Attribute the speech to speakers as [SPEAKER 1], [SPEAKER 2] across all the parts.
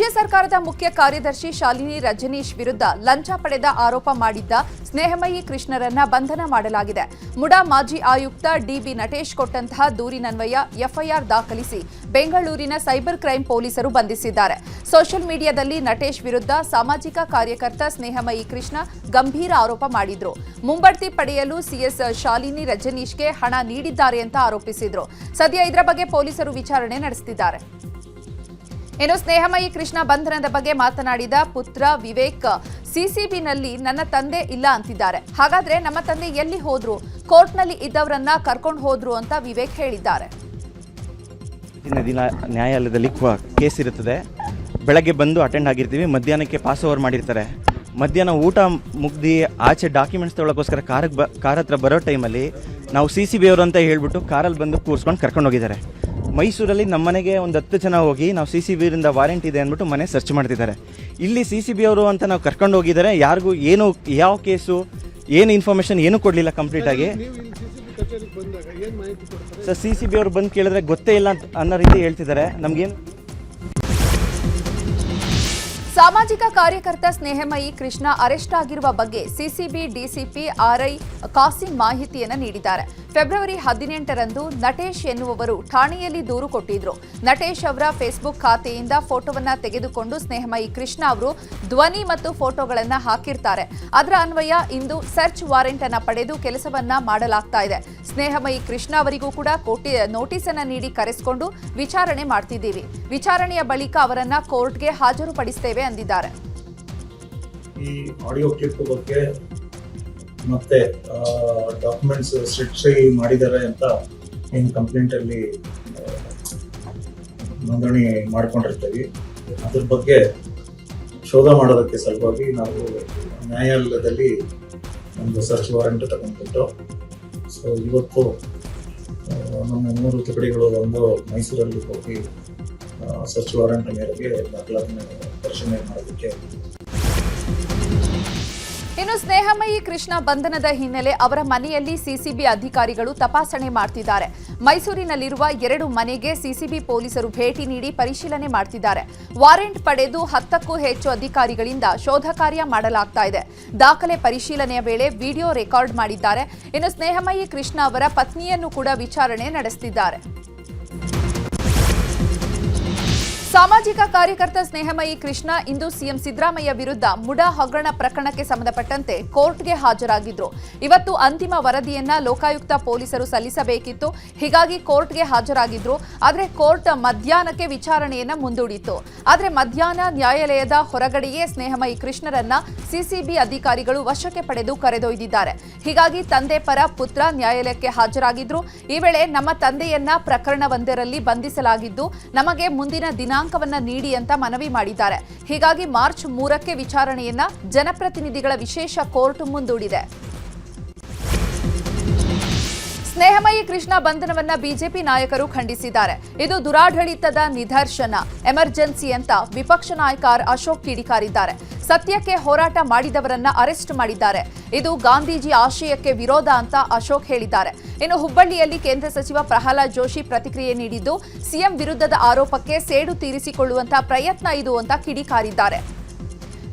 [SPEAKER 1] ರಾಜ್ಯ ಸರ್ಕಾರದ ಮುಖ್ಯ ಕಾರ್ಯದರ್ಶಿ ಶಾಲಿನಿ ರಜನೀಶ್ ವಿರುದ್ಧ ಲಂಚ ಪಡೆದ ಆರೋಪ ಮಾಡಿದ್ದ ಸ್ನೇಹಮಯಿ ಕೃಷ್ಣರನ್ನ ಬಂಧನ ಮಾಡಲಾಗಿದೆ. ಮುಡಾ ಮಾಜಿ ಆಯುಕ್ತ ಡಿಬಿ ನಟೇಶ್ ಕೊಟ್ಟಂತಹ ದೂರಿನನ್ವಯ ಎಫ್ಐಆರ್ ದಾಖಲಿಸಿ ಬೆಂಗಳೂರಿನ ಸೈಬರ್ ಕ್ರೈಂ ಪೊಲೀಸರು ಬಂಧಿಸಿದ್ದಾರೆ. ಸೋಷಿಯಲ್ ಮೀಡಿಯಾದಲ್ಲಿ ನಟೇಶ್ ವಿರುದ್ಧ ಸಾಮಾಜಿಕ ಕಾರ್ಯಕರ್ತ ಸ್ನೇಹಮಯಿ ಕೃಷ್ಣ ಗಂಭೀರ ಆರೋಪ ಮಾಡಿದ್ರು. ಮುಂಬಡ್ತಿ ಪಡೆಯಲು ಸಿಎಸ್ ಶಾಲಿನಿ ರಜನೀಶ್ಗೆ ಹಣ ನೀಡಿದ್ದಾರೆ ಅಂತ ಆರೋಪಿಸಿದ್ರು. ಸದ್ಯ ಇದರ ಬಗ್ಗೆ ಪೊಲೀಸರು ವಿಚಾರಣೆ ನಡೆಸುತ್ತಿದ್ದಾರೆ. ಇನ್ನು ಸ್ನೇಹಮಯಿ ಕೃಷ್ಣ ಬಂಧನದ ಬಗ್ಗೆ ಮಾತನಾಡಿದ ಪುತ್ರ ವಿವೇಕ್, ಸಿಸಿಬಿನಲ್ಲಿ ನನ್ನ ತಂದೆ ಇಲ್ಲ ಅಂತಿದ್ದಾರೆ. ಹಾಗಾದ್ರೆ ನಮ್ಮ ತಂದೆ ಎಲ್ಲಿ ಹೋದ್ರು? ಕೋರ್ಟ್ನಲ್ಲಿ ಇದ್ದವರನ್ನ ಕರ್ಕೊಂಡು ಹೋದ್ರು ಅಂತ ವಿವೇಕ್ ಹೇಳಿದ್ದಾರೆ.
[SPEAKER 2] ದಿನ ನ್ಯಾಯಾಲಯದಲ್ಲಿ ಕೇಸ್ ಇರುತ್ತದೆ. ಬೆಳಗ್ಗೆ ಬಂದು ಅಟೆಂಡ್ ಆಗಿರ್ತೀವಿ, ಮಧ್ಯಾಹ್ನಕ್ಕೆ ಪಾಸ್ ಓವರ್ ಮಾಡಿರ್ತಾರೆ. ಮಧ್ಯಾಹ್ನ ಊಟ ಮುಗ್ದು ಆಚೆ ಡಾಕ್ಯುಮೆಂಟ್ಸ್ ತೊಗೊಳಕ್ಕೋಸ್ಕರ ಕಾರ್ ಹತ್ರ ಬರೋ ಟೈಮಲ್ಲಿ ನಾವು CCB ಅವರು ಅಂತ ಹೇಳ್ಬಿಟ್ಟು ಕಾರಲ್ಲಿ ಬಂದು ಕೂರಿಸ್ಕೊಂಡು ಕರ್ಕೊಂಡು ಹೋಗಿದ್ದಾರೆ. ಮೈಸೂರಲ್ಲಿ ನಮ್ಮ ಮನೆಗೆ ಒಂದು 10 ಜನ ಹೋಗಿ ನಾವು CCBರಿಂದ ವಾರೆಂಟ್ ಇದೆ ಅಂದ್ಬಿಟ್ಟು ಮನೆ ಸರ್ಚ್ ಮಾಡ್ತಿದ್ದಾರೆ. ಇಲ್ಲಿ CCB ಅವರು ಅಂತ ನಾವು ಕರ್ಕೊಂಡು ಹೋಗಿದ್ದಾರೆ. ಯಾರಿಗೂ ಏನು ಯಾವ ಕೇಸು ಏನು ಇನ್ಫಾರ್ಮೇಷನ್ ಏನೂ ಕೊಡಲಿಲ್ಲ ಕಂಪ್ಲೀಟಾಗಿ. ಸರ್ CCB ಅವರು ಬಂದು ಕೇಳಿದ್ರೆ ಗೊತ್ತೇ ಇಲ್ಲ ಅನ್ನೋ ರೀತಿ ಹೇಳ್ತಿದ್ದಾರೆ. ನಮಗೇನು
[SPEAKER 1] ಸಾಮಾಜಿಕ ಕಾರ್ಯಕರ್ತ ಸ್ನೇಹಮಯಿ ಕೃಷ್ಣ ಅರೆಸ್ಟ್ ಆಗಿರುವ ಬಗ್ಗೆ ಸಿಸಿಬಿ ಡಿಸಿಪಿ RI ಕಾಸಿಂ ಮಾಹಿತಿಯನ್ನು ನೀಡಿದ್ದಾರೆ. ಫೆಬ್ರವರಿ 18ರಂದು ನಟೇಶ್ ಎನ್ನುವವರು ಠಾಣೆಯಲ್ಲಿ ದೂರು ಕೊಟ್ಟಿದ್ರು. ನಟೇಶ್ ಅವರ ಫೇಸ್ಬುಕ್ ಖಾತೆಯಿಂದ ಫೋಟೋವನ್ನ ತೆಗೆದುಕೊಂಡು ಸ್ನೇಹಮಯಿ ಕೃಷ್ಣ ಅವರು ಧ್ವನಿ ಮತ್ತು ಫೋಟೋಗಳನ್ನು ಹಾಕಿರ್ತಾರೆ. ಅದರ ಅನ್ವಯ ಇಂದು ಸರ್ಚ್ ವಾರೆಂಟ್ ಅನ್ನು ಪಡೆದು ಕೆಲಸವನ್ನ ಮಾಡಲಾಗ್ತಾ ಇದೆ. ಸ್ನೇಹಮಯಿ ಕೃಷ್ಣ ಅವರಿಗೂ ಕೂಡ ನೋಟಿಸ್ ಅನ್ನು ನೀಡಿ ಕರೆಸಿಕೊಂಡು ವಿಚಾರಣೆ ಮಾಡ್ತಿದ್ದೀವಿ. ವಿಚಾರಣೆಯ ಬಳಿಕ ಅವರನ್ನ ಕೋರ್ಟ್ಗೆ ಹಾಜರುಪಡಿಸುತ್ತೇವೆ ಅಂದಿದ್ದಾರೆ.
[SPEAKER 3] ಈ ಆಡಿಯೋ ಕ್ಲಿಪ್ ಬಗ್ಗೆ ಮತ್ತೆ ಡಾಕ್ಯುಮೆಂಟ್ಸ್ ಸೃಷ್ಟಿ ಮಾಡಿದ್ದಾರೆ ಅಂತ ಏನು ಕಂಪ್ಲೇಂಟ್ ಅಲ್ಲಿ ನೋಂದಣಿ ಮಾಡ್ಕೊಂಡಿರ್ತೀವಿ. ಅದ್ರ ಬಗ್ಗೆ ಶೋಧ ಮಾಡೋದಕ್ಕೆ ಸಲುವಾಗಿ ನಾವು ನ್ಯಾಯಾಲಯದಲ್ಲಿ ಒಂದು ಸರ್ಚ್ ವಾರೆಂಟ್ ತಗೊಂಡ್ಬಿಟ್ಟು ಸೊ ಇವತ್ತು ನಮ್ಮ 3 ತುಕಡಿಗಳು ಒಂದು ಮೈಸೂರಲ್ಲಿ ಹೋಗಿ ಸರ್ಚ್ ವಾರೆಂಟ್ ಮೇರೆಗೆ ದಾಖಲಾತಿ ಪರಿಶೀಲನೆ ಮಾಡೋದಕ್ಕೆ.
[SPEAKER 1] ಇನ್ನು ಸ್ನೇಹಮಯಿ ಕೃಷ್ಣ ಬಂಧನದ ಹಿನ್ನೆಲೆ ಅವರ ಮನೆಯಲ್ಲಿ ಸಿಸಿಬಿ ಅಧಿಕಾರಿಗಳು ತಪಾಸಣೆ ಮಾಡ್ತಿದ್ದಾರೆ. ಮೈಸೂರಿನಲ್ಲಿರುವ 2 ಮನೆಗೆ ಸಿಸಿಬಿ ಪೊಲೀಸರು ಭೇಟಿ ನೀಡಿ ಪರಿಶೀಲನೆ ಮಾಡ್ತಿದ್ದಾರೆ. ವಾರೆಂಟ್ ಪಡೆದು 10ಕ್ಕೂ ಹೆಚ್ಚು ಅಧಿಕಾರಿಗಳಿಂದ ಶೋಧ ಕಾರ್ಯ ಮಾಡಲಾಗ್ತಾ ಇದೆ. ದಾಖಲೆ ಪರಿಶೀಲನೆಯ ವೇಳೆ ವಿಡಿಯೋ ರೆಕಾರ್ಡ್ ಮಾಡಿದ್ದಾರೆ. ಇನ್ನು ಸ್ನೇಹಮಯಿ ಕೃಷ್ಣ ಅವರ ಪತ್ನಿಯನ್ನು ಕೂಡ ವಿಚಾರಣೆ ನಡೆಸುತ್ತಿದ್ದಾರೆ. ಸಾಮಾಜಿಕ ಕಾರ್ಯಕರ್ತ ಸ್ನೇಹಮಯಿ ಕೃಷ್ಣ ಇಂದು ಸಿಎಂ ಸಿದ್ದರಾಮಯ್ಯ ವಿರುದ್ಧ ಮುಡಾ ಹಗರಣ ಪ್ರಕರಣಕ್ಕೆ ಸಂಬಂಧಪಟ್ಟಂತೆ ಕೋರ್ಟ್ಗೆ ಹಾಜರಾಗಿದ್ರು. ಇವತ್ತು ಅಂತಿಮ ವರದಿಯನ್ನ ಲೋಕಾಯುಕ್ತ ಪೊಲೀಸರು ಸಲ್ಲಿಸಬೇಕಿತ್ತು. ಹೀಗಾಗಿ ಕೋರ್ಟ್ಗೆ ಹಾಜರಾಗಿದ್ರು. ಆದರೆ ಕೋರ್ಟ್ ಮಧ್ಯಾಹ್ನಕ್ಕೆ ವಿಚಾರಣೆಯನ್ನ ಮುಂದೂಡಿತ್ತು. ಆದರೆ ಮಧ್ಯಾಹ್ನ ನ್ಯಾಯಾಲಯದ ಹೊರಗಡೆಯೇ ಸ್ನೇಹಮಯಿ ಕೃಷ್ಣರನ್ನ ಸಿಸಿಬಿ ಅಧಿಕಾರಿಗಳು ವಶಕ್ಕೆ ಪಡೆದು ಕರೆದೊಯ್ದಿದ್ದಾರೆ. ಹೀಗಾಗಿ ತಂದೆ ಪರ ಪುತ್ರ ನ್ಯಾಯಾಲಯಕ್ಕೆ ಹಾಜರಾಗಿದ್ರು. ಈ ವೇಳೆ ನಮ್ಮ ತಂದೆಯನ್ನ ಪ್ರಕರಣವೊಂದರಲ್ಲಿ ಬಂಧಿಸಲಾಗಿದ್ದು ನಮಗೆ ಮುಂದಿನ ದಿನಾಂಕವನ್ನ ನೀಡಿ ಅಂತ ಮನವಿ ಮಾಡಿದ್ದಾರೆ. ಹೀಗಾಗಿ ಮಾರ್ಚ್ 3ಕ್ಕೆ ವಿಚಾರಣೆಯನ್ನ ಜನಪ್ರತಿನಿಧಿಗಳ ವಿಶೇಷ ಕೋರ್ಟ್ ಮುಂದೂಡಿದೆ. ಸ್ನೇಹಮಯಿ ಕೃಷ್ಣ ಬಂಧನವನ್ನ ಬಿಜೆಪಿ ನಾಯಕರು ಖಂಡಿಸಿದ್ದಾರೆ. ಇದು ದುರಾಡಳಿತದ ನಿದರ್ಶನ, ಎಮರ್ಜೆನ್ಸಿ ಅಂತ ವಿಪಕ್ಷ ನಾಯಕ ಅಶೋಕ್ ಕಿಡಿಕಾರಿದ್ದಾರೆ. ಸತ್ಯಕ್ಕೆ ಹೋರಾಟ ಮಾಡಿದವರನ್ನ ಅರೆಸ್ಟ್ ಮಾಡಿದ್ದಾರೆ. ಇದು ಗಾಂಧೀಜಿ ಆಶಯಕ್ಕೆ ವಿರೋಧ ಅಂತ ಅಶೋಕ್ ಹೇಳಿದ್ದಾರೆ. ಇನ್ನು ಹುಬ್ಬಳ್ಳಿಯಲ್ಲಿ ಕೇಂದ್ರ ಸಚಿವ ಪ್ರಹ್ಲಾದ್ ಜೋಶಿ ಪ್ರತಿಕ್ರಿಯೆ ನೀಡಿದ್ದು ಸಿಎಂ ವಿರುದ್ಧದ ಆರೋಪಕ್ಕೆ ಸೇಡು ತೀರಿಸಿಕೊಳ್ಳುವಂತಹ ಪ್ರಯತ್ನ ಇದು ಅಂತ ಕಿಡಿಕಾರಿದ್ದಾರೆ.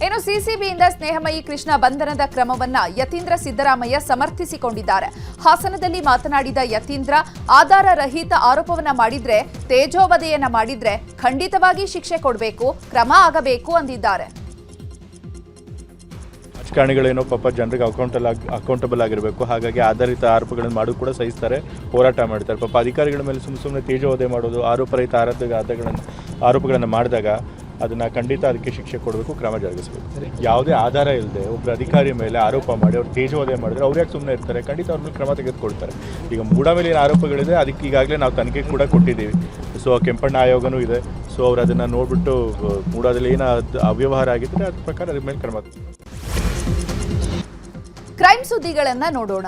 [SPEAKER 1] ಇನ್ನು ಸಿಸಿಬಿಯಿಂದ ಸ್ನೇಹಮಯಿ ಕೃಷ್ಣ ಬಂಧನದ ಕ್ರಮವನ್ನ ಯತೀಂದ್ರ ಸಿದ್ದರಾಮಯ್ಯ ಸಮರ್ಥಿಸಿಕೊಂಡಿದ್ದಾರೆ. ಹಾಸನದಲ್ಲಿ ಮಾತನಾಡಿದ ಯತೀಂದ್ರ, ಆಧಾರ ರಹಿತ ಆರೋಪವನ್ನ ಮಾಡಿದ್ರೆ, ತೇಜೋವಧೆಯನ್ನ ಮಾಡಿದ್ರೆ ಖಂಡಿತವಾಗಿ ಶಿಕ್ಷೆ ಕೊಡಬೇಕು, ಕ್ರಮ ಆಗಬೇಕು ಅಂದಿದ್ದಾರೆ.
[SPEAKER 4] ರಾಜಕಾರಣಿಗಳೇನೋ ಪಾಪ ಜನರಿಗೆ ಅಕೌಂಟಬಲ್ ಆಗಿರಬೇಕು. ಹಾಗಾಗಿ ಆಧಾರಿತ ಆರೋಪಗಳನ್ನು ಮಾಡೋದು ಕೂಡ ಸಹಿಸ್ತಾರೆ, ಹೋರಾಟ ಮಾಡ್ತಾರೆ. ಪಾಪ ಅಧಿಕಾರಿಗಳ ಮೇಲೆ ಸುಮ್ಮನೆ ತೇಜೋವಧೆ ಮಾಡೋದು, ಆರೋಪರಹಿತ ಆರೋಪಗಳನ್ನು ಮಾಡಿದಾಗ ಅದನ್ನು ಖಂಡಿತ ಅದಕ್ಕೆ ಶಿಕ್ಷೆ ಕೊಡಬೇಕು, ಕ್ರಮ ಜರುಗಿಸಬೇಕು. ಯಾವುದೇ ಆಧಾರ ಇಲ್ಲದೆ ಒಬ್ಬರು ಅಧಿಕಾರಿ ಮೇಲೆ ಆರೋಪ ಮಾಡಿ ಅವ್ರು ತೇಜೋವಧೆ ಮಾಡಿದ್ರೆ ಅವ್ರು ಯಾಕೆ ಸುಮ್ಮನೆ ಇರ್ತಾರೆ? ಖಂಡಿತ ಅವ್ರ ಮೇಲೆ ಕ್ರಮ ತೆಗೆದುಕೊಳ್ತಾರೆ. ಈಗ ಮೂಡ ಮೇಲೆ ಏನು ಆರೋಪಗಳಿದೆ ಅದಕ್ಕೆ ಈಗಾಗಲೇ ನಾವು ತನಿಖೆ ಕೂಡ ಕೊಟ್ಟಿದ್ದೀವಿ. ಸೊ ಕೆಂಪಣ್ಣ ಆಯೋಗನೂ ಇದೆ. ಸೊ ಅವ್ರು ಅದನ್ನು ನೋಡಿಬಿಟ್ಟು ಮೂಡದಲ್ಲಿ ಏನು ಅವ್ಯವಹಾರ ಆಗಿದ್ದರೆ ಅದ್ರ ಪ್ರಕಾರ ಅದ್ರ ಮೇಲೆ ಕ್ರಮ.
[SPEAKER 1] ಕ್ರೈಮ್ ಸುದ್ದಿಗಳನ್ನ ನೋಡೋಣ.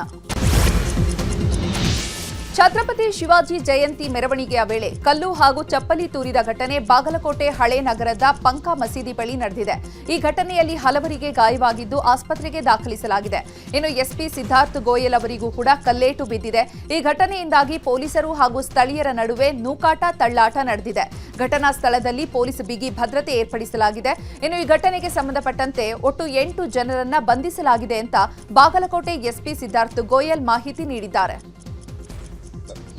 [SPEAKER 1] ಛತ್ರಪತಿ ಶಿವಾಜಿ ಜಯಂತಿ ಮೆರವಣಿಗೆಯ ವೇಳೆ ಕಲ್ಲು ಹಾಗೂ ಚಪ್ಪಲಿ ತೂರಿದ ಘಟನೆ ಬಾಗಲಕೋಟೆ ಹಳೆ ನಗರದ ಪಂಕಾ ಮಸೀದಿ ಬಳಿ ನಡೆದಿದೆ. ಈ ಘಟನೆಯಲ್ಲಿ ಹಲವರಿಗೆ ಗಾಯವಾಗಿದ್ದು ಆಸ್ಪತ್ರೆಗೆ ದಾಖಲಿಸಲಾಗಿದೆ. ಇನ್ನು ಎಸ್ಪಿ ಸಿದ್ಧಾರ್ಥ್ ಗೋಯಲ್ ಅವರಿಗೂ ಕೂಡ ಕಲ್ಲೇಟು ಬಿದ್ದಿದೆ. ಈ ಘಟನೆಯಿಂದಾಗಿ ಪೊಲೀಸರು ಹಾಗೂ ಸ್ಥಳೀಯರ ನಡುವೆ ನೂಕಾಟ ತಳ್ಳಾಟ ನಡೆದಿದೆ. ಘಟನಾ ಸ್ಥಳದಲ್ಲಿ ಪೊಲೀಸ್ ಬಿಗಿ ಭದ್ರತೆ ಏರ್ಪಡಿಸಲಾಗಿದೆ. ಇನ್ನು ಈ ಘಟನೆಗೆ ಸಂಬಂಧಪಟ್ಟಂತೆ ಒಟ್ಟು 8 ಜನರನ್ನ ಬಂಧಿಸಲಾಗಿದೆ ಅಂತ ಬಾಗಲಕೋಟೆ ಎಸ್ಪಿ ಸಿದ್ಧಾರ್ಥ್ ಗೋಯಲ್ ಮಾಹಿತಿ ನೀಡಿದ್ದಾರೆ.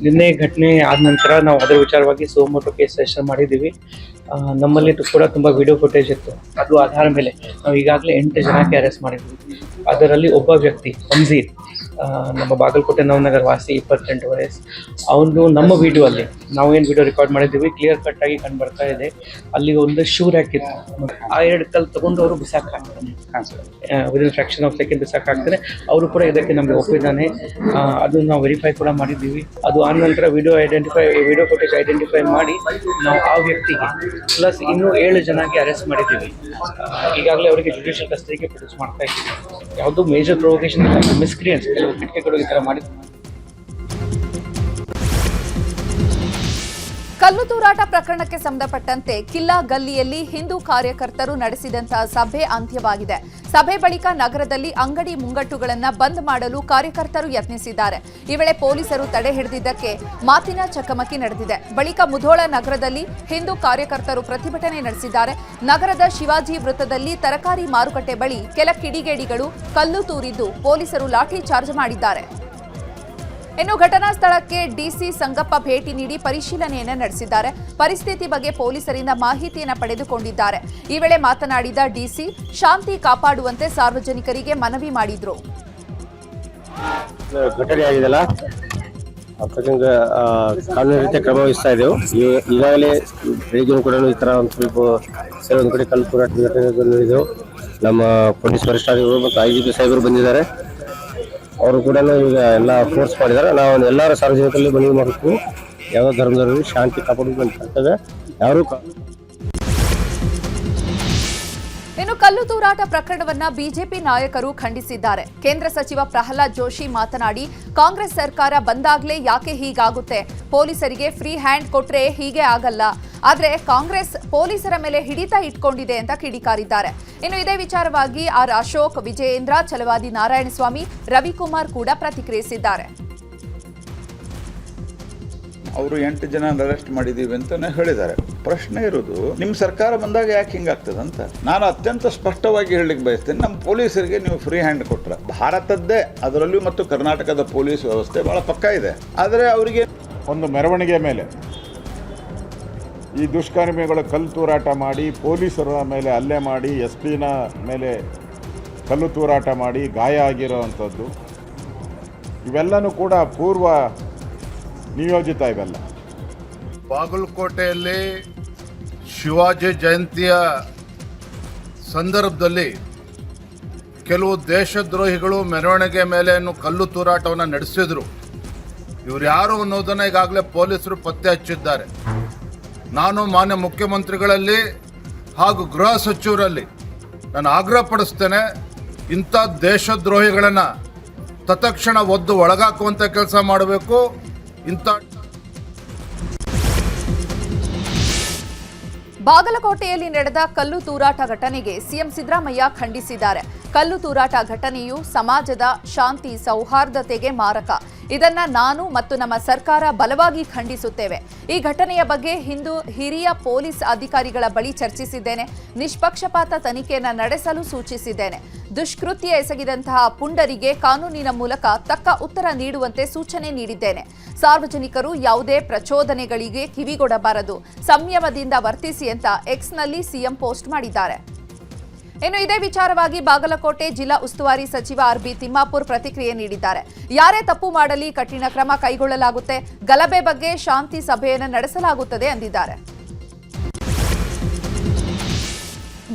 [SPEAKER 5] ನಿನ್ನೆ ಘಟನೆ ಆದ ನಂತರ ನಾವು ಅದರ ವಿಚಾರವಾಗಿ ಸೋಮೋಟೋ ಕೇಸ್ ರಿಜಿಸ್ಟರ್ ಮಾಡಿದ್ದೀವಿ. ನಮ್ಮಲ್ಲಿ ಕೂಡ ತುಂಬ ವಿಡಿಯೋ ಫುಟೇಜ್ ಇತ್ತು. ಅದು ಆಧಾರ ಮೇಲೆ ನಾವು ಈಗಾಗಲೇ 8 ಜನಕ್ಕೆ ಅರೆಸ್ಟ್ ಮಾಡಿದ್ವಿ. ಅದರಲ್ಲಿ ಒಬ್ಬ ವ್ಯಕ್ತಿ ಅಂಜೀರ್, ನಮ್ಮ ಬಾಗಲಕೋಟೆ ನವನಗರ ವಾಸಿ, 28 ವಯಸ್ಸು. ಅವನು ನಮ್ಮ ವಿಡಿಯೋ ಅಲ್ಲಿ ನಾವೇನು ವಿಡಿಯೋ ರೆಕಾರ್ಡ್ ಮಾಡಿದ್ದೀವಿ ಕ್ಲಿಯರ್ ಕಟ್ ಆಗಿ ಕಂಡು ಬರ್ತಾ ಇದೆ. ಅಲ್ಲಿ ಒಂದು ಶೂ ರ್ಯಾಕ್ ಇತ್ತು. ಆ 2 ಕಲ್ಲು ತಗೊಂಡು ಅವರು ಬಿಸಾಕ ಹಾಕ್ತಾನೆ, ವಿದಿನ್ ಫ್ರಾಕ್ಷನ್ ಆಫ್ ಸೆಕೆಂಡ್ ಬಿಸಾಕ ಹಾಕ್ತಾನೆ. ಅವರು ಕೂಡ ಇದಕ್ಕೆ ನಮಗೆ ಒಪ್ಪಿದ್ದಾನೆ. ಅದನ್ನು ನಾವು ವೆರಿಫೈ ಕೂಡ ಮಾಡಿದ್ದೀವಿ. ಅದು ಆದ ನಂತರ ವಿಡಿಯೋ ಫುಟೇಜ್ ಐಡೆಂಟಿಫೈ ಮಾಡಿ ನಾವು ಆ ವ್ಯಕ್ತಿಗೆ ಪ್ಲಸ್ ಇನ್ನೂ 7 ಜನಕ್ಕೆ ಅರೆಸ್ಟ್ ಮಾಡಿದ್ದೀವಿ. ಈಗಾಗಲೇ ಅವರಿಗೆ ಜುಡಿಷಿಯಲ್ ಕಸ್ಟಡಿಗೆ ಪ್ರೊಡ್ಯೂಸ್ ಮಾಡ್ತಾ ಇದ್ದೀವಿ. ಯಾವುದೋ ಮೇಜರ್ ಪ್ರೊವೊಕೇಶನ್ ಇಲ್ಲ, ಮಿಸ್ಕ್ರಿಯೆನ್ಸ್, ಕೆಲವು ಕಿಟಕಿಗಳು ಈ ಥರ ಮಾಡಿದ್ವಿ.
[SPEAKER 1] ಕಲ್ಲು ತೂರಾಟ ಪ್ರಕರಣಕ್ಕೆ ಸಂಬಂಧಪಟ್ಟಂತೆ ಕಿಲ್ಲಾ ಗಲ್ಲಿಯಲ್ಲಿ ಹಿಂದೂ ಕಾರ್ಯಕರ್ತರು ನಡೆಸಿದಂತಹ ಸಭೆ ಅಂತ್ಯವಾಗಿದೆ. ಸಭೆ ಬಳಿಕ ನಗರದಲ್ಲಿ ಅಂಗಡಿ ಮುಂಗಟ್ಟುಗಳನ್ನು ಬಂದ್ ಮಾಡಲು ಕಾರ್ಯಕರ್ತರು ಯತ್ನಿಸಿದ್ದಾರೆ. ಈ ವೇಳೆ ಪೊಲೀಸರು ತಡೆ ಹಿಡಿದಿದ್ದಕ್ಕೆ ಮಾತಿನ ಚಕಮಕಿ ನಡೆದಿದೆ. ಬಳಿಕ ಮುಧೋಳ ನಗರದಲ್ಲಿ ಹಿಂದೂ ಕಾರ್ಯಕರ್ತರು ಪ್ರತಿಭಟನೆ ನಡೆಸಿದ್ದಾರೆ. ನಗರದ ಶಿವಾಜಿ ವೃತ್ತದಲ್ಲಿ ತರಕಾರಿ ಮಾರುಕಟ್ಟೆ ಬಳಿ ಕೆಲ ಕಿಡಿಗೇಡಿಗಳು ಕಲ್ಲು ತೂರಿದ್ದು ಪೊಲೀಸರು ಲಾಠಿ ಚಾರ್ಜ್ ಮಾಡಿದ್ದಾರೆ. ಇನ್ನು ಘಟನಾ ಸ್ಥಳಕ್ಕೆ ಡಿಸಿ ಸಂಗಪ್ಪ ಭೇಟಿ ನೀಡಿ ಪರಿಶೀಲನೆಯನ್ನು ನಡೆಸಿದ್ದಾರೆ. ಪರಿಸ್ಥಿತಿ ಬಗ್ಗೆ ಪೊಲೀಸರಿಂದ ಮಾಹಿತಿಯನ್ನು ಪಡೆದುಕೊಂಡಿದ್ದಾರೆ. ಈ ವೇಳೆ ಮಾತನಾಡಿದ ಡಿಸಿ ಶಾಂತಿ ಕಾಪಾಡುವಂತೆ ಸಾರ್ವಜನಿಕರಿಗೆ ಮನವಿ ಮಾಡಿದ್ರು.
[SPEAKER 6] ಘಟನೆ ಆಗಿದೆಲ್ಲ ಪ್ರಸಂಗ ಕಾನೂನು ರೀತಿಯ ಕ್ರಮ ವಹಿಸ್ತಾ ಇದ್ದೆವು. ಈಗಾಗಲೇ ಬೆಳಿಗ್ಗೆ ಕೂಡ ಈ ಥರ ಒಂದು ಸ್ವಲ್ಪ ಕೆಲವೊಂದು ಕಡೆ ಕಲ್ಲು ತೂರಾಟ ನಡೆದಿದ್ದೆವು. ನಮ್ಮ ಪೊಲೀಸ್ ವರಿಷ್ಠಾಧಿಕಾರಿಗಳು ಮತ್ತು IGP ಸಾಹೇಬರು ಬಂದಿದ್ದಾರೆ. ಅವರು ಕೂಡ ಈಗ ಎಲ್ಲ ಫೋರ್ಸ್ ಮಾಡಿದ್ದಾರೆ. ನಾವು ಎಲ್ಲರ ಸಾರ್ವಜನಿಕರಲ್ಲಿ ಮನವಿ ಮಾಡುತ್ತೀವಿ, ಯಾವ ಧರ್ಮದವರಿಗೆ ಶಾಂತಿ ಕಾಪಾಡುವುದು ಅಂತ ಕರ್ತವ್ಯ. ಯಾರು
[SPEAKER 1] ಇನ್ನು ಕಲ್ಲು ತೂರಾಟ ಪ್ರಕರಣವನ್ನ ಬಿಜೆಪಿ ನಾಯಕರು ಖಂಡಿಸಿದ್ದಾರೆ. ಕೇಂದ್ರ ಸಚಿವ ಪ್ರಹ್ಲಾದ್ ಜೋಶಿ ಮಾತನಾಡಿ, ಕಾಂಗ್ರೆಸ್ ಸರ್ಕಾರ ಬಂದಾಗ್ಲೇ ಯಾಕೆ ಹೀಗಾಗುತ್ತೆ? ಪೊಲೀಸರಿಗೆ ಫ್ರೀ ಹ್ಯಾಂಡ್ ಕೊಟ್ರೆ ಹೀಗೆ ಆಗಲ್ಲ. ಆದ್ರೆ ಕಾಂಗ್ರೆಸ್ ಪೊಲೀಸರ ಮೇಲೆ ಹಿಡಿತ ಇಟ್ಕೊಂಡಿದೆ ಅಂತ ಕಿಡಿಕಾರಿದ್ದಾರೆ. ಇನ್ನು ಇದೇ ವಿಚಾರವಾಗಿ ಆರ್ ಅಶೋಕ್, ವಿಜಯೇಂದ್ರ, ಛಲವಾದಿ ನಾರಾಯಣಸ್ವಾಮಿ, ರವಿಕುಮಾರ್ ಕೂಡ ಪ್ರತಿಕ್ರಿಯಿಸಿದ್ದಾರೆ.
[SPEAKER 7] ಅವರು 8 ಜನ ಅರೆಸ್ಟ್ ಮಾಡಿದ್ದೀವಿ ಅಂತಾನೆ ಹೇಳಿದ್ದಾರೆ. ಪ್ರಶ್ನೆ ಇರೋದು, ನಿಮ್ಮ ಸರ್ಕಾರ ಬಂದಾಗ ಯಾಕೆ ಹಿಂಗಾಗ್ತದಂತ. ನಾನು ಅತ್ಯಂತ ಸ್ಪಷ್ಟವಾಗಿ ಹೇಳಲಿಕ್ಕೆ ಬಯಸ್ತೇನೆ, ನಮ್ಮ ಪೊಲೀಸರಿಗೆ ನೀವು ಫ್ರೀ ಹ್ಯಾಂಡ್ ಕೊಟ್ರೆ, ಭಾರತದ್ದೇ ಅದರಲ್ಲಿಯೂ ಮತ್ತು ಕರ್ನಾಟಕದ ಪೊಲೀಸ್ ವ್ಯವಸ್ಥೆ ಬಹಳ ಪಕ್ಕ ಇದೆ. ಆದರೆ ಅವರಿಗೆ
[SPEAKER 4] ಒಂದು ಮೆರವಣಿಗೆ ಮೇಲೆ ಈ ದುಷ್ಕರ್ಮಿಗಳು ಕಲ್ಲು ತೂರಾಟ ಮಾಡಿ, ಪೊಲೀಸರ ಮೇಲೆ ಹಲ್ಲೆ ಮಾಡಿ, SP ಮೇಲೆ ಕಲ್ಲು ತೂರಾಟ ಮಾಡಿ ಗಾಯ ಆಗಿರೋವಂಥದ್ದು, ಇವೆಲ್ಲನೂ ಕೂಡ ಪೂರ್ವ ನಿಯೋಜಿತ. ಇವೆಲ್ಲ
[SPEAKER 8] ಬಾಗಲಕೋಟೆಯಲ್ಲಿ ಶಿವಾಜಿ ಜಯಂತಿಯ ಸಂದರ್ಭದಲ್ಲಿ ಕೆಲವು ದೇಶದ್ರೋಹಿಗಳು ಮೆರವಣಿಗೆ ಮೇಲೆ ಕಲ್ಲು ತೂರಾಟವನ್ನು ನಡೆಸಿದ್ರು. ಇವರು ಯಾರು ಅನ್ನೋದನ್ನು ಈಗಾಗಲೇ ಪೊಲೀಸರು ಪತ್ತೆ ಹಚ್ಚಿದ್ದಾರೆ. ನಾನು ಮಾನ್ಯ ಮುಖ್ಯಮಂತ್ರಿಗಳಲ್ಲಿ ಹಾಗೂ ಗೃಹ ಸಚಿವರಲ್ಲಿ ನಾನು ಆಗ್ರಹ ಪಡಿಸ್ತೇನೆ, ಇಂಥ ದೇಶದ್ರೋಹಿಗಳನ್ನು ತತ್ಕ್ಷಣ ಒದ್ದು ಒಳಗಾಕುವಂಥ ಕೆಲಸ ಮಾಡಬೇಕು.
[SPEAKER 1] ಬಾಗಲಕೋಟೆಯಲ್ಲಿ ನಡೆದ ಕಲ್ಲು ತೂರಾಟ ಘಟನೆಗೆ ಸಿಎಂ ಸಿದ್ದರಾಮಯ್ಯ ಖಂಡಿಸಿದ್ದಾರೆ. ಕಲ್ಲು ತೂರಾಟ ಘಟನೆಯು ಸಮಾಜದ ಶಾಂತಿ ಸೌಹಾರ್ದತೆಗೆ ಮಾರಕ. ಇದನ್ನ ನಾನು ಮತ್ತು ನಮ್ಮ ಸರ್ಕಾರ ಬಲವಾಗಿ ಖಂಡಿಸುತ್ತೇವೆ. ಈ ಘಟನೆಯ ಬಗ್ಗೆ ಹಿರಿಯ ಪೊಲೀಸ್ ಅಧಿಕಾರಿಗಳ ಬಳಿ ಚರ್ಚಿಸಿದ್ದೇನೆ. ನಿಷ್ಪಕ್ಷಪಾತ ತನಿಖೆಯನ್ನು ನಡೆಸಲು ಸೂಚಿಸಿದ್ದೇನೆ. ದುಷ್ಕೃತ್ಯ ಎಸಗಿದಂತಹ ಪುಂಡರಿಗೆ ಕಾನೂನಿನ ಮೂಲಕ ತಕ್ಕ ಉತ್ತರ ನೀಡುವಂತೆ ಸೂಚನೆ ನೀಡಿದ್ದೇನೆ. ಸಾರ್ವಜನಿಕರು ಯಾವುದೇ ಪ್ರಚೋದನೆಗಳಿಗೆ ಕಿವಿಗೊಡಬಾರದು, ಸಂಯಮದಿಂದ ವರ್ತಿಸಿ ಅಂತ ಎಕ್ಸ್ನಲ್ಲಿ ಸಿಎಂ ಪೋಸ್ಟ್ ಮಾಡಿದ್ದಾರೆ. ಇನ್ನು ಇದೇ ವಿಚಾರವಾಗಿ ಬಾಗಲಕೋಟೆ ಜಿಲ್ಲಾ ಉಸ್ತುವಾರಿ ಸಚಿವ RB ತಿಮ್ಮಾಪುರ್ ಪ್ರತಿಕ್ರಿಯೆ ನೀಡಿದ್ದಾರೆ. ಯಾರೇ ತಪ್ಪು ಮಾಡಲಿ ಕಠಿಣ ಕ್ರಮ ಕೈಗೊಳ್ಳಲಾಗುತ್ತೆ. ಗಲಭೆ ಬಗ್ಗೆ ಶಾಂತಿ ಸಭೆಯನ್ನು ನಡೆಸಲಾಗುತ್ತದೆ ಎಂದಿದ್ದಾರೆ.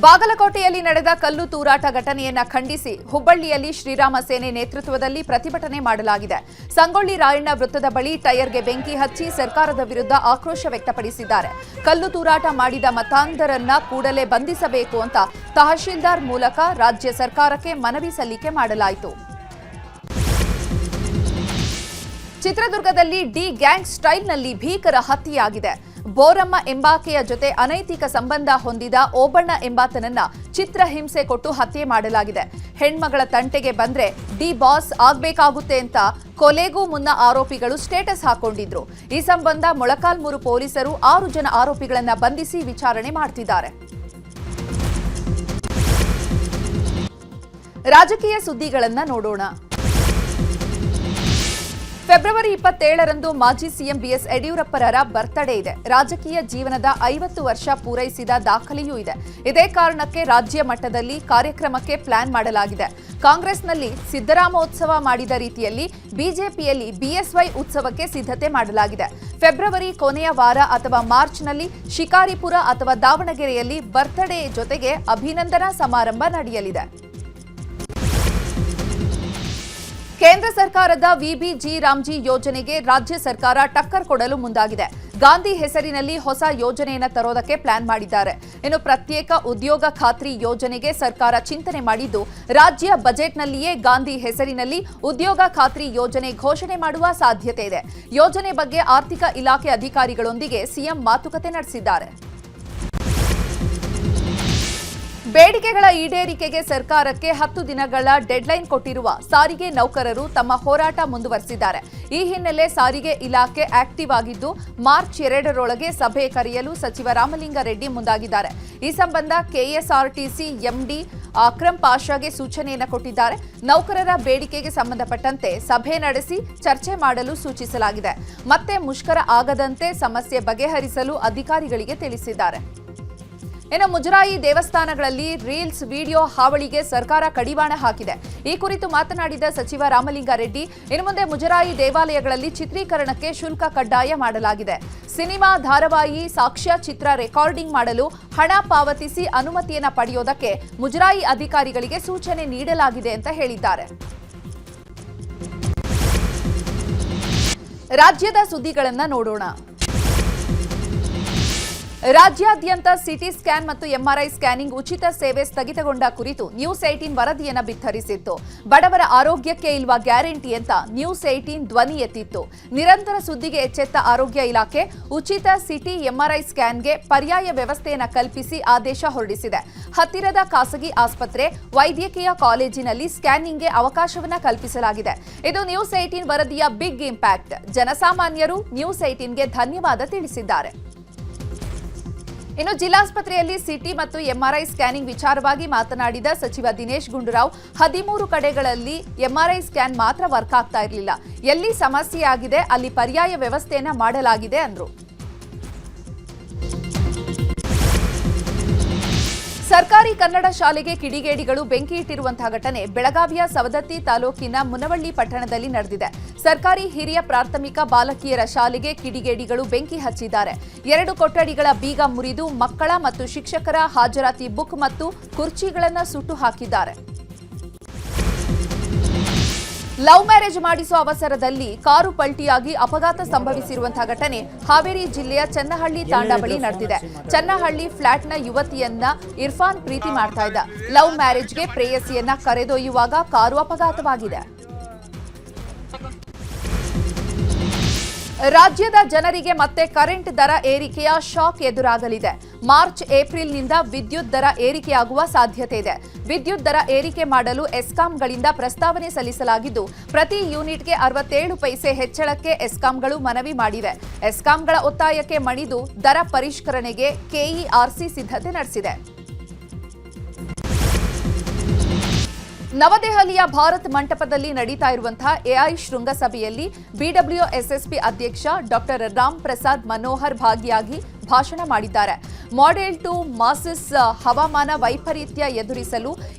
[SPEAKER 1] ಬಾಗಲಕೋಟೆಯಲ್ಲಿ ನಡೆದ ಕಲ್ಲು ತೂರಾಟ ಘಟನೆಯನ್ನ ಖಂಡಿಸಿ ಹುಬ್ಬಳ್ಳಿಯಲ್ಲಿ ಶ್ರೀರಾಮ ಸೇನೆ ನೇತೃತ್ವದಲ್ಲಿ ಪ್ರತಿಭಟನೆ ಮಾಡಲಾಗಿದೆ. ಸಂಗೊಳ್ಳಿ ರಾಯಣ್ಣ ವೃತ್ತದ ಬಳಿ ಟೈರ್ಗೆ ಬೆಂಕಿ ಹಚ್ಚಿ ಸರ್ಕಾರದ ವಿರುದ್ಧ ಆಕ್ರೋಶ ವ್ಯಕ್ತಪಡಿಸಿದ್ದಾರೆ. ಕಲ್ಲು ತೂರಾಟ ಮಾಡಿದ ಮತಾಂಧರನ್ನ ಕೂಡಲೇ ಬಂಧಿಸಬೇಕು ಅಂತ ತಹಶೀಲ್ದಾರ್ ಮೂಲಕ ರಾಜ್ಯ ಸರ್ಕಾರಕ್ಕೆ ಮನವಿ ಸಲ್ಲಿಕೆ ಮಾಡಲಾಯಿತು. ಚಿತ್ರದುರ್ಗದಲ್ಲಿ ಡಿ ಗ್ಯಾಂಗ್ ಸ್ಟೈಲ್ನಲ್ಲಿ ಭೀಕರ ಹತ್ಯೆಯಾಗಿದೆ. ಬೋರಮ್ಮ ಎಂಬಾಕೆಯ ಜೊತೆ ಅನೈತಿಕ ಸಂಬಂಧ ಹೊಂದಿದ ಓಬಣ್ಣ ಎಂಬಾತನನ್ನ ಚಿತ್ರಹಿಂಸೆ ಕೊಟ್ಟು ಹತ್ಯೆ ಮಾಡಲಾಗಿದೆ. ಹೆಣ್ಮಗಳ ತಂಟೆಗೆ ಬಂದ್ರೆ ಡಿ ಬಾಸ್ ಆಗ್ಬೇಕಾಗುತ್ತೆ ಅಂತ ಕೊಲೆಗೂ ಮುನ್ನ ಆರೋಪಿಗಳು ಸ್ಟೇಟಸ್ ಹಾಕೊಂಡಿದ್ರು. ಈ ಸಂಬಂಧ ಮೊಳಕಾಲ್ಮೂರು ಪೊಲೀಸರು 6 ಜನ ಆರೋಪಿಗಳನ್ನ ಬಂಧಿಸಿ ವಿಚಾರಣೆ ಮಾಡ್ತಿದ್ದಾರೆ. ರಾಜಕೀಯ ಸುದ್ದಿಗಳನ್ನ ನೋಡೋಣ. ಫೆಬ್ರವರಿ 27ರಂದು ಮಾಜಿ ಸಿಎಂ ಬಿಎಸ್ ಯಡಿಯೂರಪ್ಪರವರ ಬರ್ತ್ಡೇ ಇದೆ. ರಾಜಕೀಯ ಜೀವನದ 50 ವರ್ಷ ಪೂರೈಸಿದ ದಾಖಲೆಯೂ ಇದೆ. ಇದೇ ಕಾರಣಕ್ಕೆ ರಾಜ್ಯ ಮಟ್ಟದಲ್ಲಿ ಕಾರ್ಯಕ್ರಮಕ್ಕೆ ಪ್ಲಾನ್ ಮಾಡಲಾಗಿದೆ. ಕಾಂಗ್ರೆಸ್ನಲ್ಲಿ ಸಿದ್ದರಾಮೋತ್ಸವ ಮಾಡಿದ ರೀತಿಯಲ್ಲಿ ಬಿಜೆಪಿಯಲ್ಲಿ ಬಿಎಸ್ವೈ ಉತ್ಸವಕ್ಕೆ ಸಿದ್ಧತೆ ಮಾಡಲಾಗಿದೆ. ಫೆಬ್ರವರಿ ಕೊನೆಯ ವಾರ ಅಥವಾ ಮಾರ್ಚ್ನಲ್ಲಿ ಶಿಕಾರಿಪುರ ಅಥವಾ ದಾವಣಗೆರೆಯಲ್ಲಿ ಬರ್ತ್ಡೇ ಜೊತೆಗೆ ಅಭಿನಂದನಾ ಸಮಾರಂಭ ನಡೆಯಲಿದೆ. ಕೇಂದ್ರ ಸರ್ಕಾರದ ವಿಬಿಜಿ ರಾಮ್ಜಿ ಯೋಜನೆಗೆ ರಾಜ್ಯ ಸರ್ಕಾರ ಟಕ್ಕರ್ ಕೊಡಲು ಮುಂದಾಗಿದೆ. ಗಾಂಧಿ ಹೆಸರಿನಲ್ಲಿ ಹೊಸ ಯೋಜನೆಯನ್ನು ತರೋದಕ್ಕೆ ಪ್ಲಾನ್ ಮಾಡಿದ್ದಾರೆ. ಇನ್ನು ಪ್ರತ್ಯೇಕ ಉದ್ಯೋಗ ಖಾತ್ರಿ ಯೋಜನೆಗೆ ಸರ್ಕಾರ ಚಿಂತನೆ ಮಾಡಿದ್ದು, ರಾಜ್ಯ ಬಜೆಟ್ನಲ್ಲಿಯೇ ಗಾಂಧಿ ಹೆಸರಿನಲ್ಲಿ ಉದ್ಯೋಗ ಖಾತ್ರಿ ಯೋಜನೆ ಘೋಷಣೆ ಮಾಡುವ ಸಾಧ್ಯತೆ ಇದೆ. ಯೋಜನೆ ಬಗ್ಗೆ ಆರ್ಥಿಕ ಇಲಾಖೆ ಅಧಿಕಾರಿಗಳೊಂದಿಗೆ ಸಿಎಂ ಮಾತುಕತೆ ನಡೆಸಿದ್ದಾರೆ. ಬೇಡಿಕೆಗಳ ಈಡೇರಿಕೆಗೆ ಸರ್ಕಾರಕ್ಕೆ 10 ದಿನಗಳ ಡೆಡ್ಲೈನ್ ಕೊಟ್ಟಿರುವ ಸಾರಿಗೆ ನೌಕರರು ತಮ್ಮ ಹೋರಾಟ ಮುಂದುವರೆಸಿದ್ದಾರೆ. ಈ ಹಿನ್ನೆಲೆ ಸಾರಿಗೆ ಇಲಾಖೆ ಆಕ್ಟಿವ್ ಆಗಿದ್ದು, ಮಾರ್ಚ್ 2ರೊಳಗೆ ಸಭೆ ಕರೆಯಲು ಸಚಿವ ರಾಮಲಿಂಗಾರೆಡ್ಡಿ ಮುಂದಾಗಿದ್ದಾರೆ. ಈ ಸಂಬಂಧ ಕೆಎಸ್ಆರ್ಟಿಸಿ ಎಂಡಿ ಅಕ್ರಮ್ ಪಾಷಾಗೆ ಸೂಚನೆಯನ್ನು ಕೊಟ್ಟಿದ್ದಾರೆ. ನೌಕರರ ಬೇಡಿಕೆಗೆ ಸಂಬಂಧಪಟ್ಟಂತೆ ಸಭೆ ನಡೆಸಿ ಚರ್ಚೆ ಮಾಡಲು ಸೂಚಿಸಲಾಗಿದೆ. ಮತ್ತೆ ಮುಷ್ಕರ ಆಗದಂತೆ ಸಮಸ್ಯೆ ಬಗೆಹರಿಸಲು ಅಧಿಕಾರಿಗಳಿಗೆ ತಿಳಿಸಿದ್ದಾರೆ. ಇನ್ನು ಮುಜರಾಯಿ ದೇವಸ್ಥಾನಗಳಲ್ಲಿ ರೀಲ್ಸ್ ವಿಡಿಯೋ ಹಾವಳಿಗೆ ಸರ್ಕಾರ ಕಡಿವಾಣ ಹಾಕಿದೆ. ಈ ಕುರಿತು ಮಾತನಾಡಿದ ಸಚಿವ ರಾಮಲಿಂಗಾರೆಡ್ಡಿ, ಇನ್ನು ಮುಂದೆ ಮುಜರಾಯಿ ದೇವಾಲಯಗಳಲ್ಲಿ ಚಿತ್ರೀಕರಣಕ್ಕೆ ಶುಲ್ಕ ಕಡ್ಡಾಯ ಮಾಡಲಾಗಿದೆ. ಸಿನಿಮಾ, ಧಾರಾವಾಹಿ, ಸಾಕ್ಷ್ಯ ಚಿತ್ರ ರೆಕಾರ್ಡಿಂಗ್ ಮಾಡಲು ಹಣ ಪಾವತಿಸಿ ಅನುಮತಿಯನ್ನು ಪಡೆಯೋದಕ್ಕೆ ಮುಜರಾಯಿ ಅಧಿಕಾರಿಗಳಿಗೆ ಸೂಚನೆ ನೀಡಲಾಗಿದೆ ಅಂತ ಹೇಳಿದ್ದಾರೆ. ರಾಜ್ಯದ ಸುದ್ದಿಗಳನ್ನು ನೋಡೋಣ. ರಾಜ್ಯಾದ್ಯಂತ ಸಿಟಿ ಸ್ಕ್ಯಾನ್ ಮತ್ತು ಎಂಆರ್ಐ ಸ್ಕ್ಯಾನಿಂಗ್ ಉಚಿತ ಸೇವೆ ಸ್ಥಗಿತಗೊಂಡ ಕುರಿತು ನ್ಯೂಸ್ 18 ವರದಿಯನ್ನು ಬಿತ್ತರಿಸಿತ್ತು. ಬಡವರ ಆರೋಗ್ಯಕ್ಕೆ ಇಲ್ವಾ ಗ್ಯಾರಂಟಿ ಅಂತ ನ್ಯೂಸ್ 18 ಧ್ವನಿ ಎತ್ತಿತ್ತು. ನಿರಂತರ ಸುದ್ದಿಗೆ ಎಚ್ಚೆತ್ತ ಆರೋಗ್ಯ ಇಲಾಖೆ ಉಚಿತ ಸಿಟಿ ಎಂಆರ್ಐ ಸ್ಕ್ಯಾನ್ಗೆ ಪರ್ಯಾಯ ವ್ಯವಸ್ಥೆಯನ್ನು ಕಲ್ಪಿಸಿ ಆದೇಶ ಹೊರಡಿಸಿದೆ. ಹತ್ತಿರದ ಖಾಸಗಿ ಆಸ್ಪತ್ರೆ, ವೈದ್ಯಕೀಯ ಕಾಲೇಜಿನಲ್ಲಿ ಸ್ಕ್ಯಾನಿಂಗ್ಗೆ ಅವಕಾಶವನ್ನು ಕಲ್ಪಿಸಲಾಗಿದೆ. ಇದು ನ್ಯೂಸ್ 18 ವರದಿಯ ಬಿಗ್ ಇಂಪ್ಯಾಕ್ಟ್. ಜನಸಾಮಾನ್ಯರು ನ್ಯೂಸ್ 18ಗೆ ಧನ್ಯವಾದ ತಿಳಿಸಿದ್ದಾರೆ. ಇನ್ನು ಜಿಲ್ಲಾಸ್ಪತ್ರೆಯಲ್ಲಿ ಸಿಟಿ ಮತ್ತು ಎಂಆರ್ಐ ಸ್ಕ್ಯಾನಿಂಗ್ ವಿಚಾರವಾಗಿ ಮಾತನಾಡಿದ ಸಚಿವ ದಿನೇಶ್ ಗುಂಡೂರಾವ್, 13 ಕಡೆಗಳಲ್ಲಿ ಎಂಆರ್ಐ ಸ್ಕ್ಯಾನ್ ಮಾತ್ರ ವರ್ಕ್ ಆಗ್ತಾ ಇರಲಿಲ್ಲ. ಎಲ್ಲಿ ಸಮಸ್ಯೆ ಆಗಿದೆ ಅಲ್ಲಿ ಪರ್ಯಾಯ ವ್ಯವಸ್ಥೆಯನ್ನ ಮಾಡಲಾಗಿದೆ ಅಂದ್ರು. ಸರ್ಕಾರಿ ಕನ್ನಡ ಶಾಲೆಗೆ ಕಿಡಿಗೇಡಿಗಳು ಬೆಂಕಿ ಇಟ್ಟಿರುವಂತಹ ಘಟನೆ ಬೆಳಗಾವಿಯ ಸವದತ್ತಿ ತಾಲೂಕಿನ ಮುನವಳ್ಳಿ ಪಟ್ಟಣದಲ್ಲಿ ನಡೆದಿದೆ. ಸರ್ಕಾರಿ ಹಿರಿಯ ಪ್ರಾಥಮಿಕ ಬಾಲಕಿಯರ ಶಾಲೆಗೆ ಕಿಡಿಗೇಡಿಗಳು ಬೆಂಕಿ ಹಚ್ಚಿದ್ದಾರೆ. 2 ಕೊಠಡಿಗಳ ಬೀಗ ಮುರಿದು ಮಕ್ಕಳ ಮತ್ತು ಶಿಕ್ಷಕರ ಹಾಜರಾತಿ ಬುಕ್ ಮತ್ತು ಕುರ್ಚಿಗಳನ್ನು ಸುಟ್ಟು ಹಾಕಿದ್ದಾರೆ. ಲವ್ ಮ್ಯಾರೇಜ್ ಮಾಡಿಸುವ ಅವಸರದಲ್ಲಿ ಕಾರು ಪಲ್ಟಿಯಾಗಿ ಅಪಘಾತ ಸಂಭವಿಸಿರುವಂತಹ ಘಟನೆ ಹಾವೇರಿ ಜಿಲ್ಲೆಯ ಚನ್ನಹಳ್ಳಿ ತಾಂಡಾ ಬಳಿ ನಡೆದಿದೆ. ಚನ್ನಹಳ್ಳಿ ಫ್ಲಾಟ್ನ ಯುವತಿಯನ್ನ ಇರ್ಫಾನ್ ಪ್ರೀತಿ ಮಾಡ್ತಾ ಇದ್ದ. ಲವ್ ಮ್ಯಾರೇಜ್ಗೆ ಪ್ರೇಯಸಿಯನ್ನ ಕರೆದೊಯ್ಯುವಾಗ ಕಾರು ಅಪಘಾತವಾಗಿದೆ. ರಾಜ್ಯದ ಜನರಿಗೆ ಮತ್ತೆ ಕರೆಂಟ್ ದರ ಏರಿಕೆಯ ಶಾಕ್ ಎದುರಾಗಲಿದೆ. ಮಾರ್ಚ್ ಏಪ್ರಿಲ್ನಿಂದ ವಿದ್ಯುತ್ ದರ ಏರಿಕೆಯಾಗುವ ಸಾಧ್ಯತೆ ಇದೆ. ವಿದ್ಯುತ್ ದರ ಏರಿಕೆ ಮಾಡಲು ಎಸ್ಕಾಂಗಳಿಂದ ಪ್ರಸ್ತಾವನೆ ಸಲ್ಲಿಸಲಾಗಿದ್ದು, ಪ್ರತಿ ಯೂನಿಟ್ಗೆ 67 ಪೈಸೆ ಹೆಚ್ಚಳಕ್ಕೆ ಎಸ್ಕಾಂಗಳು ಮನವಿ ಮಾಡಿವೆ. ಎಸ್ಕಾಂಗಳ ಒತ್ತಾಯಕ್ಕೆ ಮಣಿದು ದರ ಪರಿಷ್ಕರಣೆಗೆ ಕೆಇಆರ್ಸಿ ಸಿದ್ಧತೆ ನಡೆಸಿದೆ. ನವದೆಹಲಿಯ ಭಾರತ್ ಮಂಟಪದಲ್ಲಿ ನಡೀತಾ ಇರುವಂತಹ ಎಐ ಶೃಂಗಸಭೆಯಲ್ಲಿ ಬಿಡಬ್ಲ್ಯೂಎಸ್ಎಸ್ಪಿ ಅಧ್ಯಕ್ಷ ಡಾಕ್ಟರ್ ರಾಮ್ ಪ್ರಸಾದ್ ಮನೋಹರ್ ಭಾಗಿಯಾಗಿ ಭಾಷಣ ಮಾಡಿದ್ದಾರೆ. ಮಾಡೆಲ್ ಟು ಮಾಸಸ್ ಹವಾಮಾನ ವೈಪರೀತ್ಯ ಎದುರಿಸಲು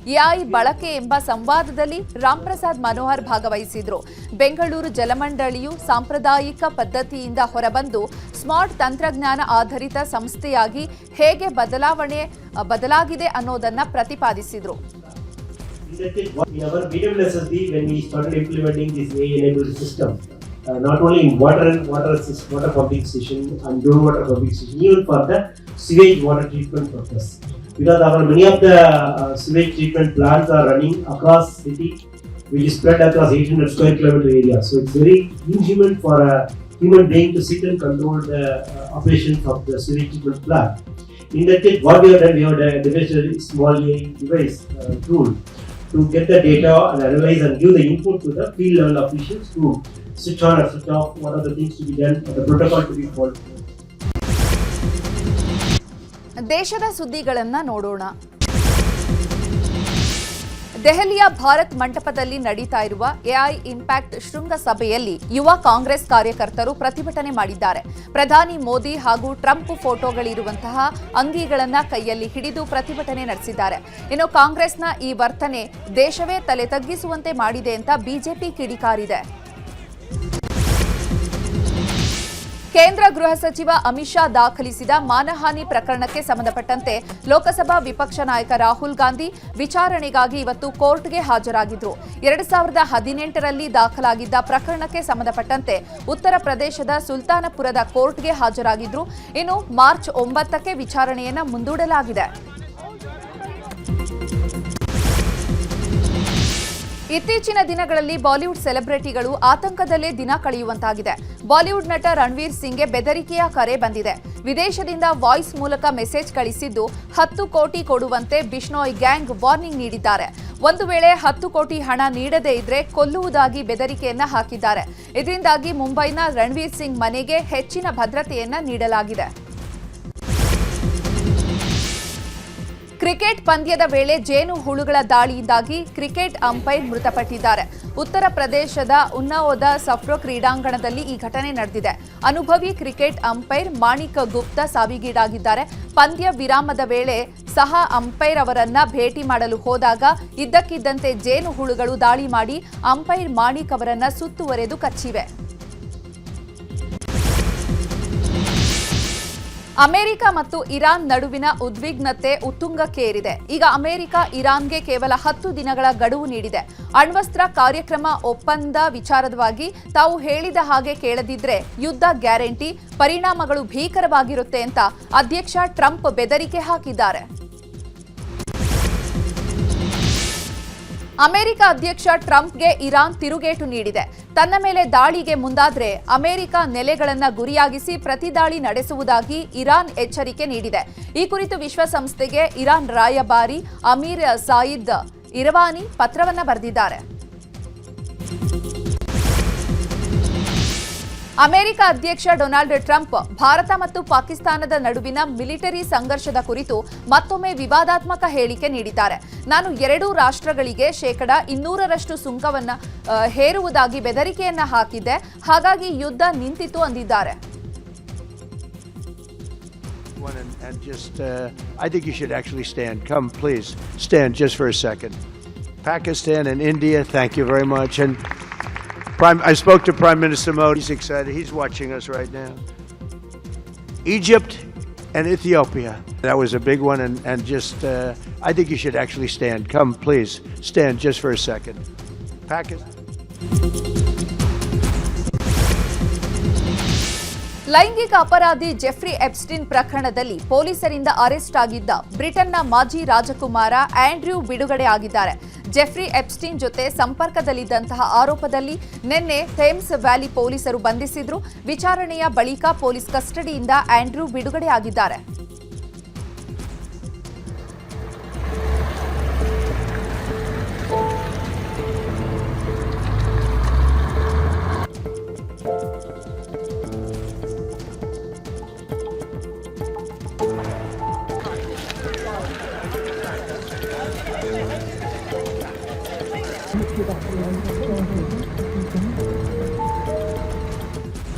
[SPEAKER 1] ಎಐ ಬಳಕೆ ಎಂಬ ಸಂವಾದದಲ್ಲಿ ರಾಮ್ ಪ್ರಸಾದ್ ಮನೋಹರ್ ಭಾಗವಹಿಸಿದ್ರು. ಬೆಂಗಳೂರು ಜಲಮಂಡಳಿಯು ಸಾಂಪ್ರದಾಯಿಕ ಪದ್ಧತಿಯಿಂದ ಹೊರಬಂದು ಸ್ಮಾರ್ಟ್ ತಂತ್ರಜ್ಞಾನ ಆಧಾರಿತ ಸಂಸ್ಥೆಯಾಗಿ ಹೇಗೆ ಬದಲಾಗಿದೆ ಅನ್ನೋದನ್ನ ಪ್ರತಿಪಾದಿಸಿದ್ರು.
[SPEAKER 9] In our BWSSB, when we started implementing this AI-enabled system, not only in water pumping station and groundwater pumping station, even for the sewage water treatment purpose. Because many of the sewage treatment plants are running across city which is spread across 800 square kilometer area. So it's very inhuman for a human being to sit and control the operations of the sewage treatment plant. In that case, what we have done, we have developed a small device tool to get the data and analyze and give the input to the field level officials to switch on or switch off, what are the things to be done, the protocol to be followed.
[SPEAKER 1] ದೇಶದ ಸುದ್ದಿಗಳನ್ನ ನೋಡೋಣ. ದೆಹಲಿಯ ಭಾರತ್ ಮಂಟಪದಲ್ಲಿ ನಡೀತಾ ಇರುವ AI impact ಶೃಂಗಸಭೆಯಲ್ಲಿ ಯುವ ಕಾಂಗ್ರೆಸ್ ಕಾರ್ಯಕರ್ತರು ಪ್ರತಿಭಟನೆ ಮಾಡಿದ್ದಾರೆ. ಪ್ರಧಾನಿ ಮೋದಿ ಹಾಗೂ ಟ್ರಂಪ್ ಫೋಟೋಗಳಿರುವಂತಹ ಅಂಗಿಗಳನ್ನ ಕೈಯಲ್ಲಿ ಹಿಡಿದು ಪ್ರತಿಭಟನೆ ನಡೆಸಿದ್ದಾರೆ. ಇನ್ನು ಕಾಂಗ್ರೆಸ್ನ ಈ ವರ್ತನೆ ದೇಶವೇ ತಲೆ ತಗ್ಗಿಸುವಂತೆ ಮಾಡಿದೆ ಅಂತ ಬಿಜೆಪಿ ಕಿಡಿಕಾರಿದೆ. ಕೇಂದ್ರ ಗೃಹ ಸಚಿವ ಅಮಿತ್ ಶಾ ದಾಖಲಿಸಿದ ಮಾನಹಾನಿ ಪ್ರಕರಣಕ್ಕೆ ಸಂಬಂಧಪಟ್ಟಂತೆ ಲೋಕಸಭಾ ವಿಪಕ್ಷ ನಾಯಕ ರಾಹುಲ್ ಗಾಂಧಿ ವಿಚಾರಣೆಗಾಗಿ ಇವತ್ತು ಕೋರ್ಟ್ಗೆ ಹಾಜರಾಗಿದ್ರು. 2018ರಲ್ಲಿ ದಾಖಲಾಗಿದ್ದ ಪ್ರಕರಣಕ್ಕೆ ಸಂಬಂಧಪಟ್ಟಂತೆ ಉತ್ತರ ಪ್ರದೇಶದ ಸುಲ್ತಾನಪುರದ ಕೋರ್ಟ್ಗೆ ಹಾಜರಾಗಿದ್ರು. ಇನ್ನು ಮಾರ್ಚ್ 9ಕ್ಕೆ ವಿಚಾರಣೆಯನ್ನ ಮುಂದೂಡಲಾಗಿದೆ. ಇತ್ತೀಚಿನ ದಿನಗಳಲ್ಲಿ ಬಾಲಿವುಡ್ ಸೆಲೆಬ್ರಿಟಿಗಳು ಆತಂಕದಲ್ಲೇ ದಿನ ಕಳೆಯುವಂತಾಗಿದೆ. ಬಾಲಿವುಡ್ ನಟ ರಣವೀರ್ ಸಿಂಗ್ಗೆ ಬೆದರಿಕೆಯ ಕರೆ ಬಂದಿದೆ. ವಿದೇಶದಿಂದ ವಾಯ್ಸ್ ಮೂಲಕ ಮೆಸೇಜ್ ಕಳಿಸಿದ್ದು 10 ಕೋಟಿ ಕೊಡುವಂತೆ ಬಿಷ್ಣೋಯ್ ಗ್ಯಾಂಗ್ ವಾರ್ನಿಂಗ್ ನೀಡಿದ್ದಾರೆ. ಒಂದು ವೇಳೆ 10 ಕೋಟಿ ಹಣ ನೀಡದೇ ಇದ್ರೆ ಕೊಲ್ಲುವುದಾಗಿ ಬೆದರಿಕೆಯನ್ನ ಹಾಕಿದ್ದಾರೆ. ಇದರಿಂದಾಗಿ ಮುಂಬೈನ ರಣವೀರ್ ಸಿಂಗ್ ಮನೆಗೆ ಹೆಚ್ಚಿನ ಭದ್ರತೆಯನ್ನ ನೀಡಲಾಗಿದೆ. ಕ್ರಿಕೆಟ್ ಪಂದ್ಯದ ವೇಳೆ ಜೇನು ಹುಳುಗಳ ದಾಳಿಯಿಂದಾಗಿ ಕ್ರಿಕೆಟ್ ಅಂಪೈರ್ ಮೃತಪಟ್ಟಿದ್ದಾರೆ. ಉತ್ತರ ಪ್ರದೇಶದ ಉನ್ನಾವೋದ ಸಫ್ರೋ ಕ್ರೀಡಾಂಗಣದಲ್ಲಿ ಈ ಘಟನೆ ನಡೆದಿದೆ. ಅನುಭವಿ ಕ್ರಿಕೆಟ್ ಅಂಪೈರ್ ಮಾಣಿಕ್ ಗುಪ್ತಾ ಸಾವಿಗೀಡಾಗಿದ್ದಾರೆ. ಪಂದ್ಯ ವಿರಾಮದ ವೇಳೆ ಸಹ ಅಂಪೈರ್ ಅವರನ್ನ ಭೇಟಿ ಮಾಡಲು ಹೋದಾಗ ಇದ್ದಕ್ಕಿದ್ದಂತೆ ಜೇನು ಹುಳುಗಳು ದಾಳಿ ಮಾಡಿ ಅಂಪೈರ್ ಮಾಣಿಕ್ ಅವರನ್ನ ಸುತ್ತುವರೆದು ಕಚ್ಚಿವೆ. ಅಮೆರಿಕ ಮತ್ತು ಇರಾನ್ ನಡುವಿನ ಉದ್ವಿಗ್ನತೆ ಉತ್ತುಂಗಕ್ಕೇರಿದೆ. ಈಗ ಅಮೆರಿಕ ಇರಾನ್ಗೆ ಕೇವಲ 10 ದಿನಗಳ ಗಡುವು ನೀಡಿದೆ. ಅಣ್ವಸ್ತ್ರ ಕಾರ್ಯಕ್ರಮ ಒಪ್ಪಂದ ವಿಚಾರವಾಗಿ ತಾವು ಹೇಳಿದ ಹಾಗೆ ಕೇಳದಿದ್ರೆ ಯುದ್ಧ ಗ್ಯಾರಂಟಿ, ಪರಿಣಾಮಗಳು ಭೀಕರವಾಗಿರುತ್ತೆ ಅಂತ ಅಧ್ಯಕ್ಷ ಟ್ರಂಪ್ ಬೆದರಿಕೆ ಹಾಕಿದ್ದಾರೆ. ಅಮೆರಿಕ ಅಧ್ಯಕ್ಷ ಟ್ರಂಪ್ಗೆ ಇರಾನ್ ತಿರುಗೇಟು ನೀಡಿದೆ. ತನ್ನ ಮೇಲೆ ದಾಳಿಗೆ ಮುಂದಾದ್ರೆ ಅಮೆರಿಕ ನೆಲೆಗಳನ್ನ ಗುರಿಯಾಗಿಸಿ ಪ್ರತಿದಾಳಿ ನಡೆಸುವುದಾಗಿ ಇರಾನ್ ಎಚ್ಚರಿಕೆ ನೀಡಿದೆ. ಈ ಕುರಿತು ವಿಶ್ವಸಂಸ್ಥೆಗೆ ಇರಾನ್ ರಾಯಭಾರಿ ಅಮೀರ್ ಸಾಯಿದ್ ಇರವಾನಿ ಪತ್ರವನ್ನ ಬರೆದಿದ್ದಾರೆ. ಅಮೆರಿಕ ಅಧ್ಯಕ್ಷ ಡೊನಾಲ್ಡ್ ಟ್ರಂಪ್ ಭಾರತ ಮತ್ತು ಪಾಕಿಸ್ತಾನದ ನಡುವಿನ ಮಿಲಿಟರಿ ಸಂಘರ್ಷದ ಕುರಿತು ಮತ್ತೊಮ್ಮೆ ವಿವಾದಾತ್ಮಕ ಹೇಳಿಕೆ ನೀಡಿದ್ದಾರೆ. ನಾನು 2 ರಾಷ್ಟ್ರಗಳಿಗೆ 200% ಸುಂಕವನ್ನ ಹೇರುವುದಾಗಿ ಬೆದರಿಕೆಯನ್ನ ಹಾಕಿದ್ದೆ, ಹಾಗಾಗಿ ಯುದ್ಧ ನಿಂತಿತು ಅಂದಿದ್ದಾರೆ.
[SPEAKER 10] I think you should actually stand. Come, please, stand just for a second. Pakistan and India, thank you very much. And I spoke to Prime Minister Modi. He's excited. He's watching us right now. Egypt and Ethiopia. That was a big one. And just, I think you should actually stand. Come, please, stand just for a second. Pakistan.
[SPEAKER 1] ಲೈಂಗಿಕ ಅಪರಾಧಿ Jeffrey Epstein ಪ್ರಕರಣದಲ್ಲಿ ಪೊಲೀಸರಿಂದ arrest ಆಗಿದ್ದ ಬ್ರಿಟನ್ನ ಮಾಜಿ ರಾಜಕುಮಾರ Andrew ಬಿಡುಗಡೆ ಆಗಿದ್ದಾರೆ. Jeffrey Epstein ಜೊತೆ ಸಂಪರ್ಕದಲ್ಲಿದ್ದಂತಹ ಆರೋಪದಲ್ಲಿ ನಿನ್ನೆ ಥೇಮ್ಸ್ ವ್ಯಾಲಿ ಪೊಲೀಸರು ಬಂಧಿಸಿದ್ರು. ವಿಚಾರಣೆಯ ಬಳಿಕ ಪೊಲೀಸ್ ಕಸ್ಟಡಿಯಿಂದ ಆಂಡ್ರ್ಯೂ ಬಿಡುಗಡೆ ಆಗಿದ್ದಾರೆ.